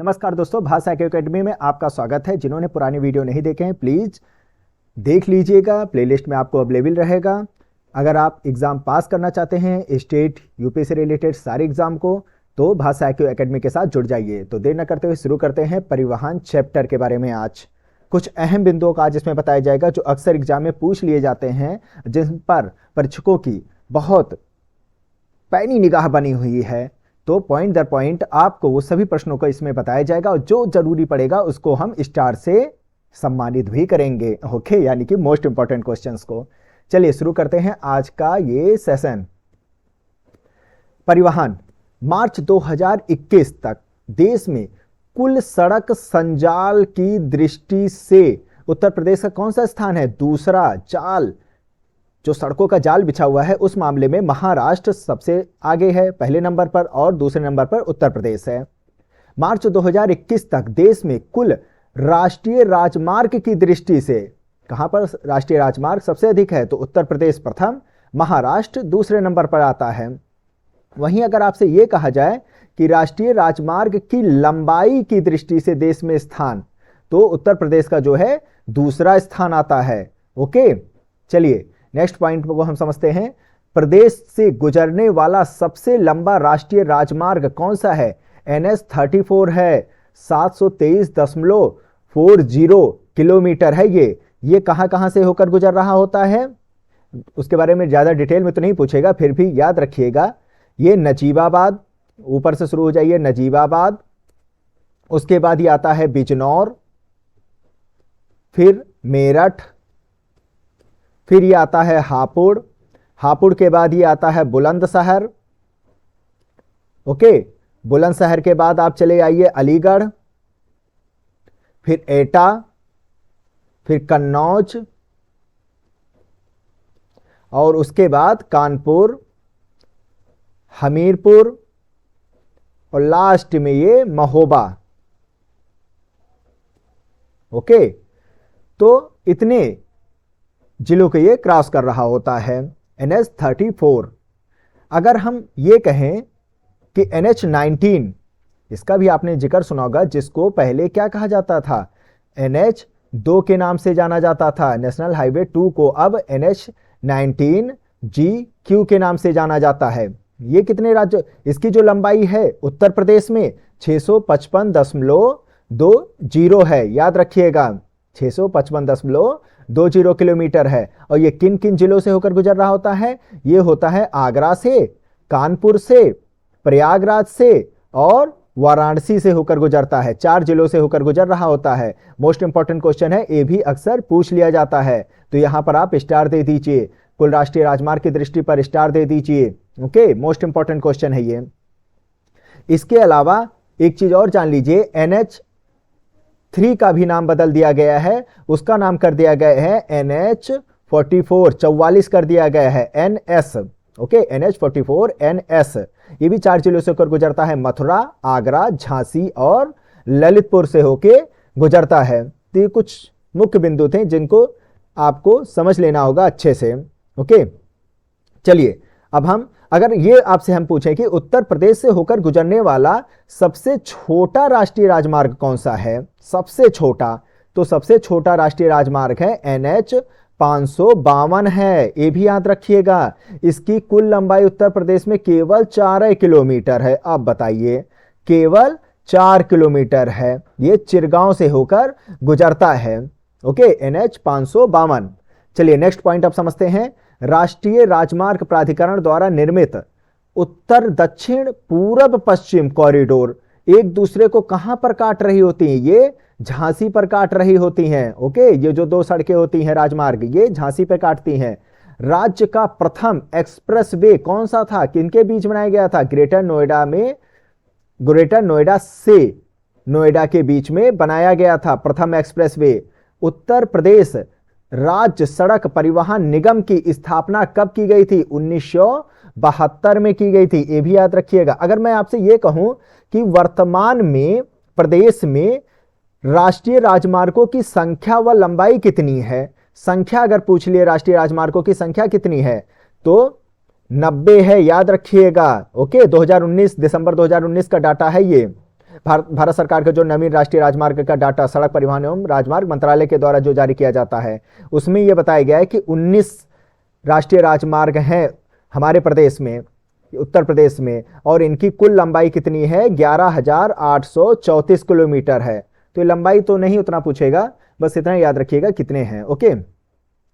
नमस्कार दोस्तों, भाषा एकेडमी में आपका स्वागत है। जिन्होंने पुरानी वीडियो नहीं देखे हैं प्लीज़ देख लीजिएगा, प्लेलिस्ट में आपको अवेलेबल रहेगा। अगर आप एग्ज़ाम पास करना चाहते हैं स्टेट यूपी से रिलेटेड सारे एग्ज़ाम को, तो भाषा एकेडमी के साथ जुड़ जाइए। तो देर न करते हुए शुरू करते हैं परिवहन चैप्टर के बारे में। आज कुछ अहम बिंदुओं का आज इसमें बताया जाएगा जो अक्सर एग्जाम में पूछ लिए जाते हैं, जिन पर परीक्षकों की बहुत पैनी निगाह बनी हुई है। तो पॉइंट दर पॉइंट आपको वो सभी प्रश्नों को इसमें बताया जाएगा और जो जरूरी पड़ेगा उसको हम स्टार से सम्मानित भी करेंगे। ओके, यानी कि मोस्ट इंपॉर्टेंट क्वेश्चंस को। चलिए शुरू करते हैं आज का ये सेशन। परिवहन मार्च 2021 तक देश में कुल सड़क संजाल की दृष्टि से उत्तर प्रदेश का कौन सा स्थान है? दूसरा। जाल, जो सड़कों का जाल बिछा हुआ है, उस मामले में महाराष्ट्र सबसे आगे है, पहले नंबर पर, और दूसरे नंबर पर उत्तर प्रदेश है। मार्च 2021 तक देश में कुल राष्ट्रीय राजमार्ग की दृष्टि से कहां पर राष्ट्रीय राजमार्ग सबसे अधिक है? तो उत्तर प्रदेश प्रथम, महाराष्ट्र दूसरे नंबर पर आता है। वहीं अगर आपसे यह कहा जाए कि राष्ट्रीय राजमार्ग की लंबाई की दृष्टि से देश में स्थान, तो उत्तर प्रदेश का जो है दूसरा स्थान आता है। ओके, चलिए नेक्स्ट पॉइंट को हम समझते हैं। प्रदेश से गुजरने वाला सबसे लंबा राष्ट्रीय राजमार्ग कौन सा है? NH-34 है, 723.40 किलोमीटर है। ये कहां से होकर गुजर रहा होता है उसके बारे में ज्यादा डिटेल में तो नहीं पूछेगा, फिर भी याद रखिएगा। ये नजीबाबाद, ऊपर से शुरू हो जाइए, नजीबाबाद, उसके बाद ये आता है बिजनौर, फिर मेरठ, फिर ये आता है हापुड़, हापुड़ के बाद ये आता है बुलंदशहर। ओके, बुलंदशहर के बाद आप चले आइए अलीगढ़, फिर एटा, फिर कन्नौज, और उसके बाद कानपुर, हमीरपुर, और लास्ट में ये महोबा। ओके, तो इतने जिलों को ये क्रॉस कर रहा होता है NH-34। अगर हम ये कहें कि NH-19, इसका भी आपने जिक्र सुना होगा, जिसको पहले क्या कहा जाता था? NH-2 के नाम से जाना जाता था। नेशनल हाईवे 2 को अब NH-19GQ के नाम से जाना जाता है। ये कितने राज्य, इसकी जो लंबाई है उत्तर प्रदेश में 655.20 है। याद रखिएगा, 655.20 किलोमीटर है। और ये किन किन जिलों से होकर गुजर रहा होता है? ये होता है आगरा से, कानपुर से, प्रयागराज से और वाराणसी से होकर गुजरता है। 4 जिलों से होकर गुजर रहा होता है। मोस्ट इंपॉर्टेंट क्वेश्चन है, ये भी अक्सर पूछ लिया जाता है, तो यहां पर आप स्टार दे दीजिए। कुल राष्ट्रीय राजमार्ग की दृष्टि पर स्टार दे दीजिए। ओके, मोस्ट इंपॉर्टेंट क्वेश्चन है ये। इसके अलावा एक चीज और जान लीजिए, NH-3 का भी नाम बदल दिया गया है। उसका नाम कर दिया गया है NH-44, 44 कर दिया गया है NS। Okay, NH-44 NS। ये भी 4 जिलों से होकर गुजरता है, मथुरा, आगरा, झांसी और ललितपुर से होके गुजरता है। तो ये कुछ मुख्य बिंदु थे जिनको आपको समझ लेना होगा अच्छे से। ओके, चलिए अब हम अगर ये आपसे हम पूछें कि उत्तर प्रदेश से होकर गुजरने वाला सबसे छोटा राष्ट्रीय राजमार्ग कौन सा है? सबसे छोटा, तो सबसे छोटा राष्ट्रीय राजमार्ग है NH-552 है। ये भी याद रखिएगा। इसकी कुल लंबाई उत्तर प्रदेश में केवल 4 किलोमीटर है। अब बताइए, केवल 4 किलोमीटर है। ये चिरगांव से होकर गुजरता है। Okay, NH-552। चलिए नेक्स्ट पॉइंट अब समझते हैं। राष्ट्रीय राजमार्ग प्राधिकरण द्वारा निर्मित उत्तर दक्षिण पूरब पश्चिम कॉरिडोर एक दूसरे को कहां पर काट रही होती हैं? ये झांसी पर काट रही होती हैं। ओके, ये जो 2 सड़कें होती हैं राजमार्ग, ये झांसी पर काटती हैं। राज्य का प्रथम एक्सप्रेसवे कौन सा था? किनके बीच बनाया गया था? ग्रेटर नोएडा से नोएडा के बीच में बनाया गया था प्रथम एक्सप्रेसवे। उत्तर प्रदेश राज्य सड़क परिवहन निगम की स्थापना कब की गई थी? 1972 में की गई थी। ये भी याद रखिएगा। अगर मैं आपसे ये कहूं कि वर्तमान में प्रदेश में राष्ट्रीय राजमार्गों की संख्या व लंबाई कितनी है, संख्या अगर पूछ लिए राष्ट्रीय राजमार्गों की संख्या कितनी है, तो 90 है। याद रखिएगा। ओके, 2019 दिसंबर 2019 का डाटा है ये। भारत सरकार का जो नवीन राष्ट्रीय राजमार्ग का डाटा सड़क परिवहन एवं राजमार्ग मंत्रालय के द्वारा जो जारी किया जाता है, उसमें यह बताया गया है कि 19 राष्ट्रीय राजमार्ग हैं हमारे प्रदेश में, उत्तर प्रदेश में, और इनकी कुल लंबाई कितनी है? 11,834 किलोमीटर है। तो ये लंबाई तो नहीं उतना पूछेगा, बस इतना याद रखिएगा कितने हैं। ओके,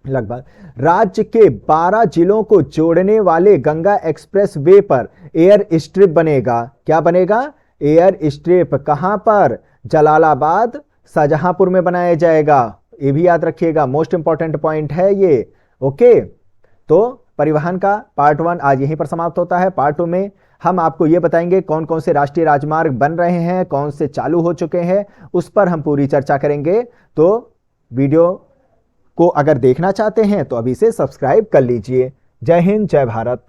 लगभग राज्य के 12 जिलों को जोड़ने वाले गंगा एक्सप्रेस वे पर एयर स्ट्रिप बनेगा। क्या बनेगा? Air strip. कहां पर? जलालाबाद, शाहजहांपुर में बनाया जाएगा। ये भी याद रखिएगा, मोस्ट इंपॉर्टेंट पॉइंट है ये। ओके, तो परिवहन का पार्ट 1 आज यहीं पर समाप्त होता है। पार्ट 2 में हम आपको ये बताएंगे कौन कौन से राष्ट्रीय राजमार्ग बन रहे हैं, कौन से चालू हो चुके हैं, उस पर हम पूरी चर्चा करेंगे। तो वीडियो को अगर देखना चाहते हैं तो अभी से सब्सक्राइब कर लीजिए। जय हिंद, जय भारत।